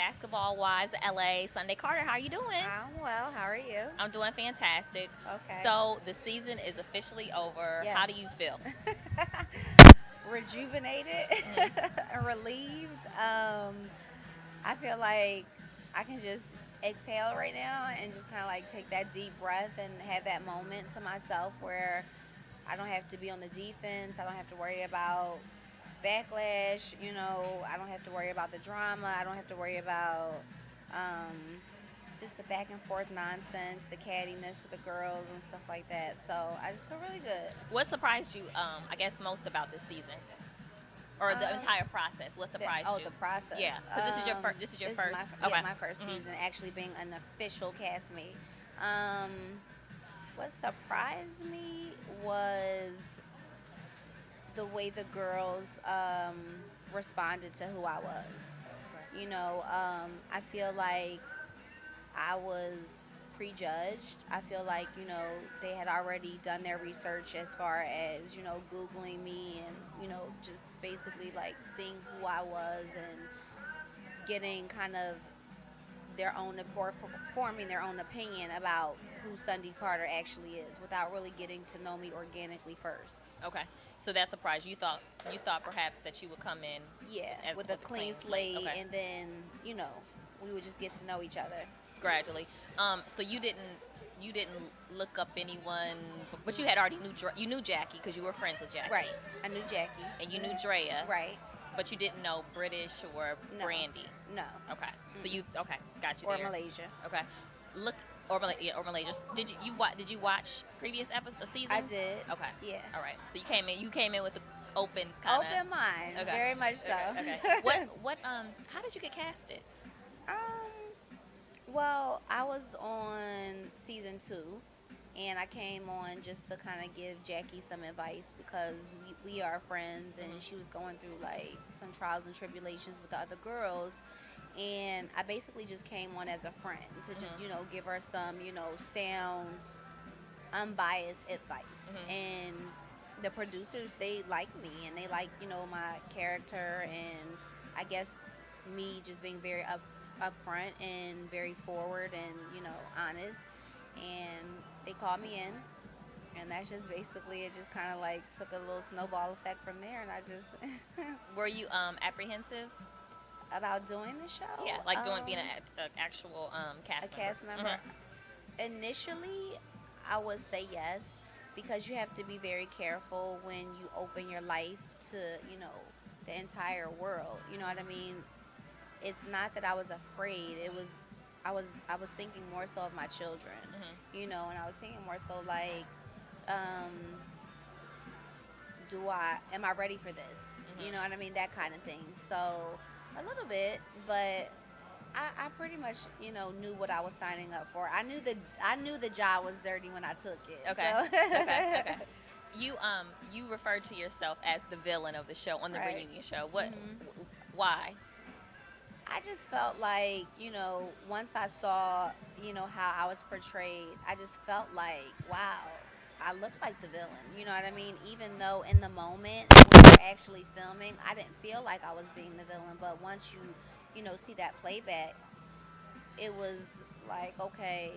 basketball-wise, LA. Sunday Carter, how you doing? I'm well. How are you? I'm doing fantastic. Okay. So the season is officially over. Yes. How do you feel? Rejuvenated, Mhm. relieved. I feel like I can just exhale right now and just kind of like take that deep breath and have that moment to myself where I don't have to be on the defense. I don't have to worry about backlash. I don't have to worry about the drama. I don't have to worry about um, just the back and forth nonsense, the cattiness with the girls and stuff like that. So I just feel really good. What surprised you, I guess, most about this season? Or the Um, entire process? What surprised you? the process. Yeah, because this is your first. This is your This first. is Okay. my first Mhm. season actually being an official castmate. Um, what surprised me was the way the girls responded to who I was. I feel like I was prejudged. I feel like, they had already done their research as far as, Googling me and, just basically like seeing who I was and getting kind of their own, forming their own opinion about who Sundy Carter actually is without really getting to know me organically first. Okay. So that surprised you. Thought perhaps that you would come in. Yeah, As, with a clean slate, Okay. and then, we would just get to know each other. Gradually. So you didn't look up anyone, but you had already you knew Jackie because you were friends with Jackie. Right. I knew Jackie. And you knew Drea. Right. But you didn't know British or No. Brandy. No. Okay. So you got you Or there. Malaysia. Okay. Look or Malaysia. Did you watch previous episodes seasons? I did. Okay. Yeah. All right. So you came in with the open kind of Open mind. Okay. Very much so. Okay. What how did you get casted? Well, I was on season 2, and I came on just to kind of give Jackie some advice because we are friends, and Mhm. she was going through like some trials and tribulations with the other girls. And I basically just came on as a friend to just, Mhm. give her some, sound, unbiased advice. Mhm. And the producers, they like me and they like, my character, and I guess me just being very upfront and very forward and, honest. And they called me in, and that's just basically it. Just kind of like took a little snowball effect from there, and I just Were you apprehensive? about doing the show. Yeah, like doing being an actual A cast member. cast member. Mhm. Initially, I would say yes, because you have to be very careful when you open your life to, the entire world. You know what I mean? It's not that I was afraid. I was thinking more so of my children, Mhm. and I was thinking more so like, um, am I ready for this? Mhm. You know what I mean? That kind of thing. So a little bit, but I pretty much, knew what I was signing up for. I knew the job was dirty when I took it. Okay. So. Okay. You referred to yourself as the villain of the show on the Right. reunion show. What? Mhm. Why? I just felt like, once I saw, how I was portrayed, I just felt like, wow, I look like the villain. You know what I mean? Even though in the moment when we were actually filming, I didn't feel like I was being the villain. But once you, see that playback, it was like, okay,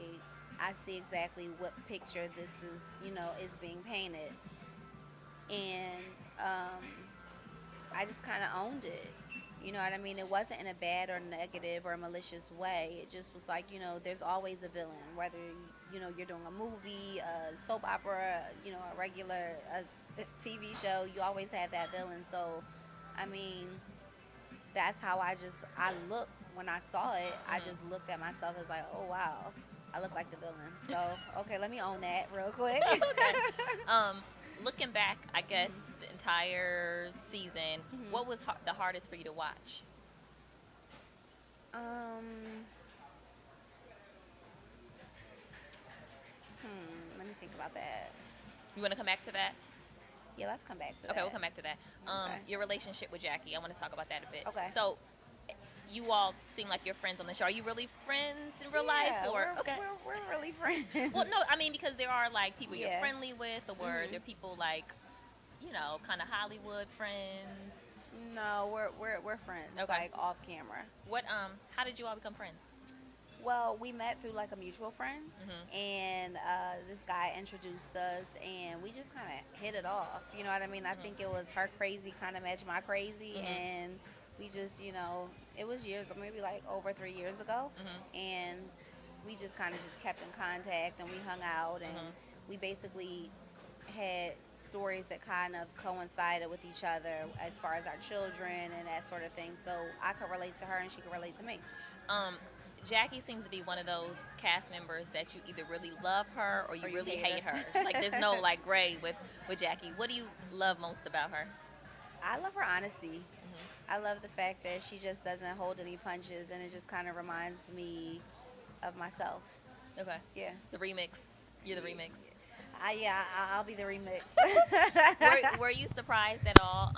I see exactly what picture this is, is being painted. And I just kind of owned it. You know what I mean? It wasn't in a bad or negative or malicious way. It just was like, there's always a villain, whether, you're doing a movie, a soap opera, a regular TV show, you always have that villain. So, I mean, that's how I looked when I saw it. I Mhm. just looked at myself as like, oh, wow, I look like the villain. So, okay, let me own that real quick. Okay. Um, Looking back, I guess the entire season, Mhm. what was the hardest for you to watch? Um, let me think about that. You want to come back to that? Yeah, let's come back to Okay, that. we'll come back to that. Okay. Your relationship with Jackie, I want to talk about that a bit. Okay. So, you all seem like you're friends on the show. Are you really friends in real life, Yeah, or we're really friends. Well, no, I mean because there are like people you're Yeah. friendly with, or Mhm. there are people like, kind of Hollywood friends. No, we're friends. Okay. Like off camera. What how did you all become friends? Well, we met through like a mutual friend, Mhm. and this guy introduced us, and we just kind of hit it off. You know what I mean? I think Mhm. it was her crazy kind of matched my crazy, Mhm. and we just, it was years ago, maybe like over 3 years ago, Mhm. and we just kind of just kept in contact, and we hung out, and Mhm. we basically had stories that kind of coincided with each other as far as our children and that sort of thing. So I could relate to her, and she could relate to me. Um, Jackie seems to be one of those cast members that you either really love her or you Or you really hate hate her. her. Like there's no like gray with Jackie. What do you love most about her? I love her honesty. Mhm. I love the fact that she just doesn't hold any punches, and it just kind of reminds me of myself. Okay. Yeah. The remix. You're the remix. I'll be the remix. Were you surprised at all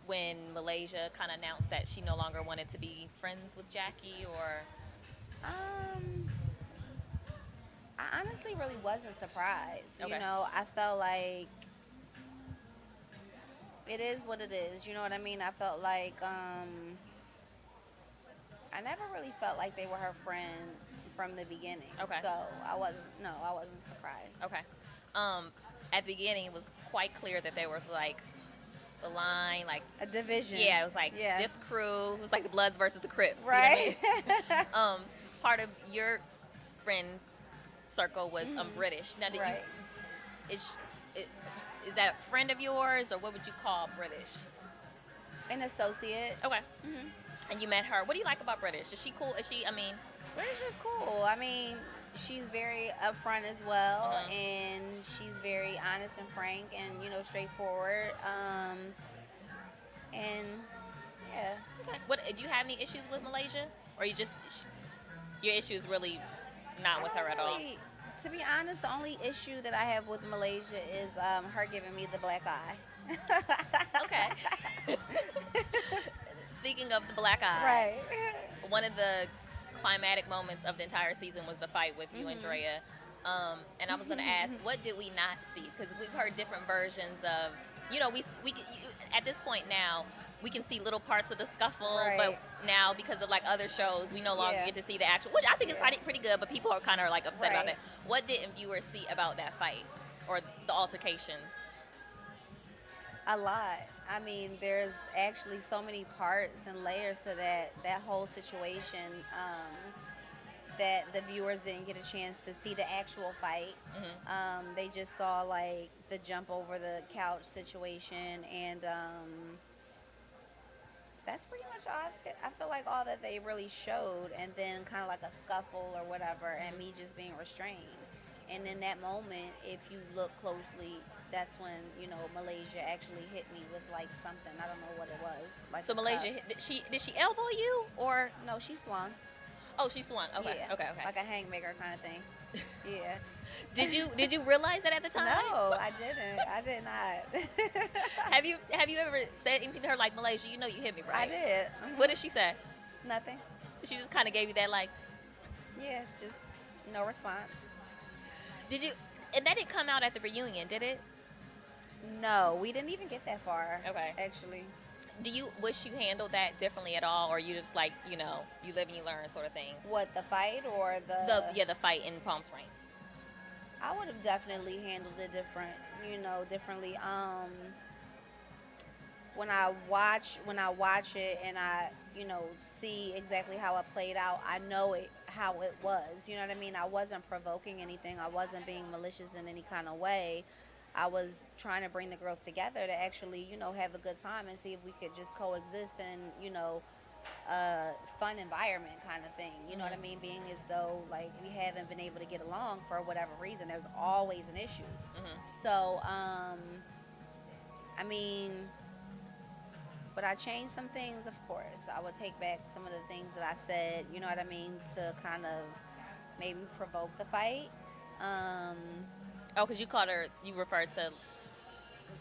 when Malaysia kind of announced that she no longer wanted to be friends with Jackie, or um, I honestly really wasn't surprised. okay, I felt like it is what it is. You know what I mean? I felt like I never really felt like they were her friend from the beginning. Okay. So I wasn't surprised. okay. Um, at the beginning, it was quite clear that there was like the line, like A division. yeah, it was like Yeah. this crew. It was like the Bloods versus the Crips. You know Right. what I mean? Part of your friend circle was Mhm. British. Now, did Right. you is that a friend of yours, or what would you call British? An associate. Okay. hmm And you met her. What do you like about British? Is she cool? Is she? I mean, British is cool. I mean, she's very upfront as well, Mhm. and she's very honest and frank, and straightforward. And yeah, okay. What do you have any issues with Malaysia, or you just your issue is really not with I her don't at all? really- To be honest, the only issue that I have with Malaysia is her giving me the black eye. Okay. Speaking of the black eye, Right. one of the climatic moments of the entire season was the fight with you and Mhm. Drea. And I was going to ask, what did we not see? Because we've heard different versions of, at this point now, we can see little parts of the scuffle, Right. but now because of like other shows, we no longer Yeah. get to see the actual, which I think is Yeah. pretty good, but people are kind of like upset about Right. that. What didn't viewers see about that fight or the altercation? A lot. I mean, there's actually so many parts and layers to that whole situation that the viewers didn't get a chance to see the actual fight. Hmm. They just saw like the jump over the couch situation, and that's pretty much all. I feel like all that they really showed, and then kind of like a scuffle or whatever, and me just being restrained. And in that moment, if you look closely, that's when Malaysia actually hit me with like something. I don't know what it was. Like So a Malaysia, cup. did she elbow you or? No, she swung. Oh, she swung. Okay, Yeah, okay. like a haymaker kind of thing. Yeah. Did you realize that at the time? No, I didn't. I did not. Have you ever said anything to her like, Malaysia? You know you hit me, I right? did. What did she say? Nothing. She just kind of gave you that like. Yeah, just no response. Did you? And that didn't come out at the reunion, did it? No, we didn't even get that far. Okay. Actually, Do you wish you handled that differently at all, or you just like you live and you learn sort of thing? what, the fight or the? The fight in Palm Springs. I would have definitely handled it differently. When I watch it and I see exactly how it played out, I know how it was. You know what I mean? I wasn't provoking anything. I wasn't being malicious in any kind of way. I was trying to bring the girls together to actually, have a good time and see if we could just coexist in, a fun environment kind of thing. You know what I mean? Being as though like we haven't been able to get along for whatever reason. There's always an issue. Hmm. So, I mean, would I change some things? Of course. I would take back some of the things that I said, you know what I mean, to kind of maybe provoke the fight. Oh, because you referred to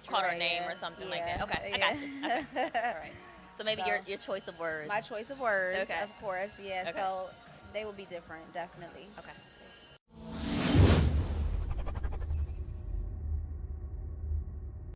called her name or something like that. Okay, I got you. Okay. All right. So maybe So, your choice of words. My choice of words, Okay. of course, yeah. Okay. So they will be different, definitely. Okay.